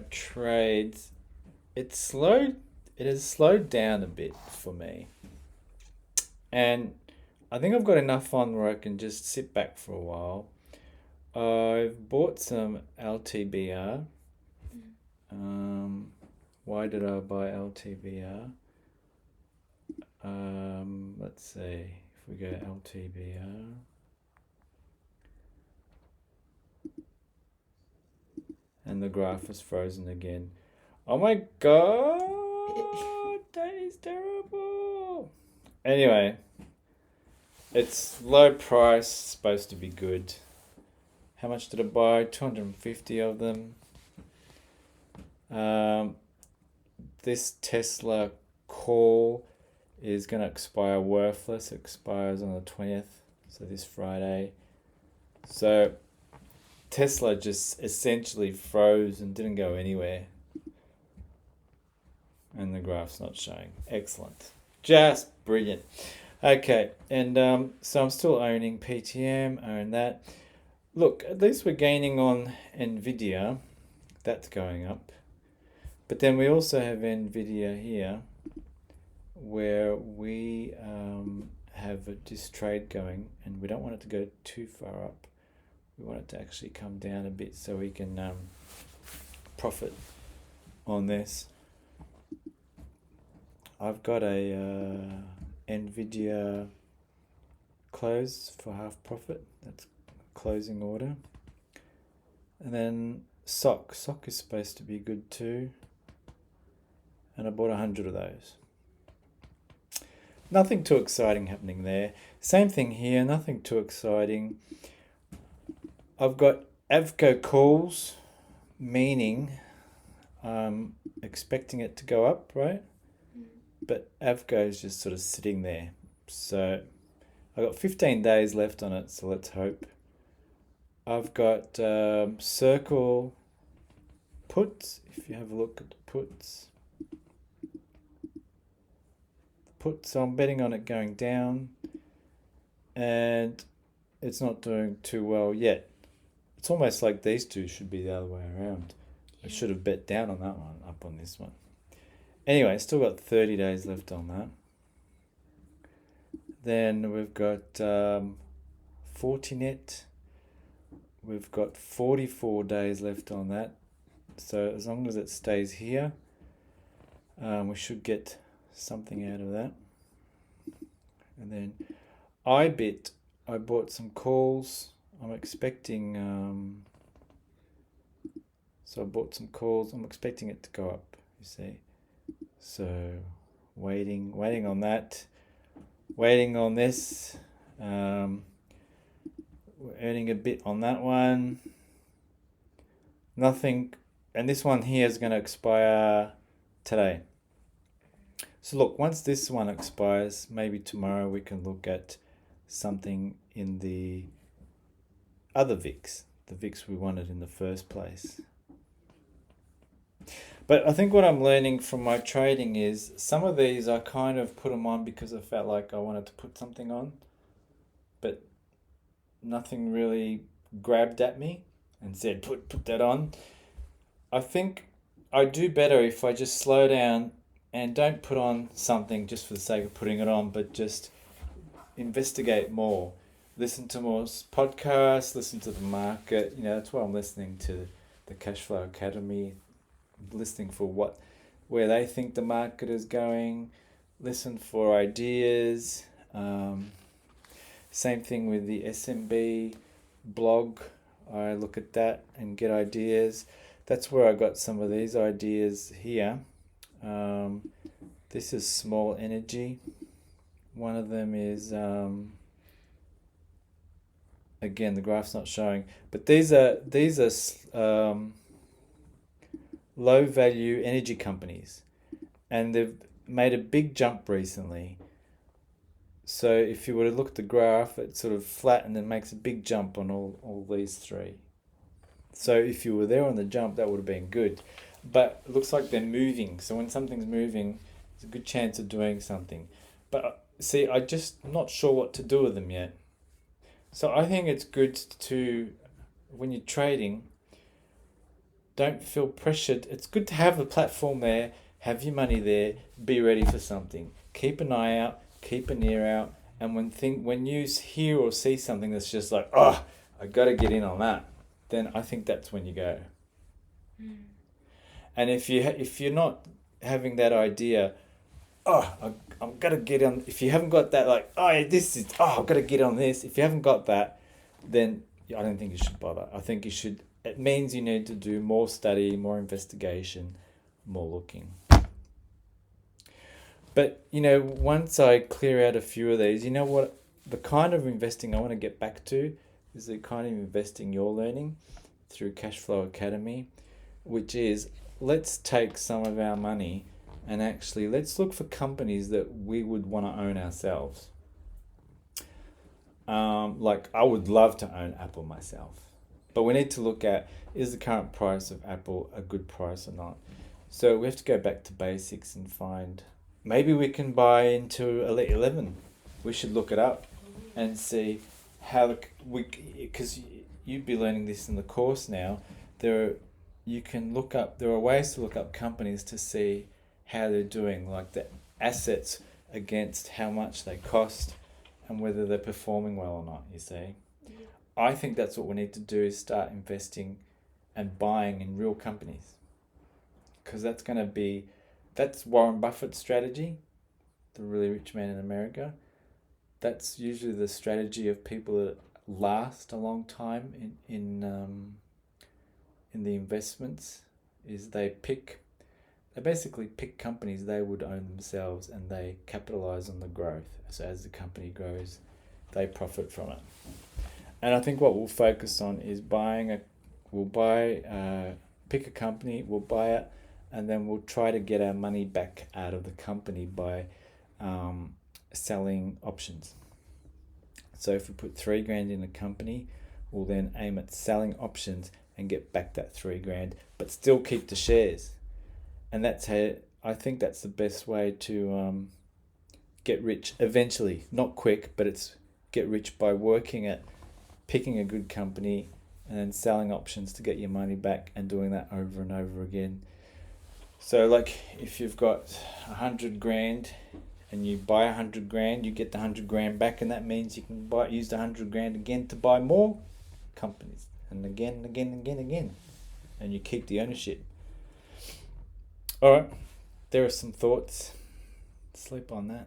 trades, it has slowed down a bit for me. And I think I've got enough on where I can just sit back for a while. I've bought some LTBR. Why did I buy LTBR? Let's see if we go LTBR. And the graph is frozen again. Oh my god, that is terrible. Anyway, it's low price, supposed to be good. How much did I buy? 250 of them. This Tesla call is going to expire worthless. It expires on the 20th, so this Friday. So Tesla just essentially froze and didn't go anywhere. And the graph's not showing. Excellent. Just brilliant. Okay, and so I'm still owning PTM, own that. Look, at least we're gaining on NVIDIA. That's going up. But then we also have NVIDIA here, where we have this trade going, and we don't want it to go too far up. We want it to actually come down a bit so we can profit on this. I've got a NVIDIA close for half profit. That's closing order. And then SOC is supposed to be good too. And I bought 100 of those. Nothing too exciting happening there. Same thing here, nothing too exciting. I've got Avco calls, meaning I'm expecting it to go up, right? But Avco is just sort of sitting there. So I've got 15 days left on it, so let's hope. I've got Circle puts, if you have a look at the puts. So I'm betting on it going down, and it's not doing too well yet. It's almost like these two should be the other way around. I should have bet down on that one, up on this one. Anyway, still got 30 days left on that. Then we've got Fortinet. We've got 44 days left on that. So as long as it stays here, we should get something out of that. And then iBit, I bought some calls. I'm expecting, so I bought some calls. I'm expecting it to go up, you see. So waiting on that. Waiting on this. We're earning a bit on that one. Nothing, and this one here is going to expire today. So look, once this one expires, maybe tomorrow we can look at something in the other VIX, the VIX we wanted in the first place. But I think what I'm learning from my trading is some of these I kind of put them on because I felt like I wanted to put something on, but nothing really grabbed at me and said put that on. I think I do better if I just slow down and don't put on something just for the sake of putting it on, but just investigate more. Listen to more podcasts, listen to the market. You know, that's why I'm listening to the Cashflow Academy, listening for where they think the market is going, listen for ideas. Same thing with the SMB blog. I look at that and get ideas. That's where I got some of these ideas here. This is Small Energy. One of them is, again, the graph's not showing, but these are low value energy companies, and they've made a big jump recently. So if you were to look at the graph, it's sort of flat and then makes a big jump on all these three. So if you were there on the jump, that would have been good. But it looks like they're moving. So when something's moving, there's a good chance of doing something. But see, I'm just not sure what to do with them yet. So I think it's good to, when you're trading, don't feel pressured. It's good to have the platform there, have your money there, be ready for something. Keep an eye out, keep an ear out, and when you hear or see something that's just like, oh, I got to get in on that, then I think that's when you go. And if you're not having that idea, I'm gonna get on. If you haven't got that, like, I've got to get on this. If you haven't got that, then I don't think you should bother. I think you should. It means you need to do more study, more investigation, more looking. But once I clear out a few of these, you know what? The kind of investing I want to get back to is the kind of investing you're learning through Cashflow Academy, which is, let's take some of our money and actually let's look for companies that we would want to own ourselves. Like, I would love to own Apple myself, but we need to look at, is the current price of Apple a good price or not? So we have to go back to basics and find, maybe we can buy into Elite 11. We should look it up and see how because you'd be learning this in the course now. There are ways to look up companies to see how they're doing, like the assets against how much they cost and whether they're performing well or not, you see. I think that's what we need to do, is start investing and buying in real companies. Because that's Warren Buffett's strategy, the really rich man in America. That's usually the strategy of people that last a long time in the investments, is they basically pick companies they would own themselves, and they capitalize on the growth. So as the company grows, they profit from it. And I think what we'll focus on is pick a company, we'll buy it, and then we'll try to get our money back out of the company by selling options. So if we put $3,000 in a company, we'll then aim at selling options and get back that $3,000, but still keep the shares. And that's how I think that's the best way to get rich eventually. Not quick, but it's get rich by working at picking a good company and then selling options to get your money back, and doing that over and over again. So, like, if you've got $100,000 and you buy $100,000, you get the $100,000 back, and that means you can use the $100,000 again to buy more companies, and again, and you keep the ownership. All right, there are some thoughts. Sleep on that.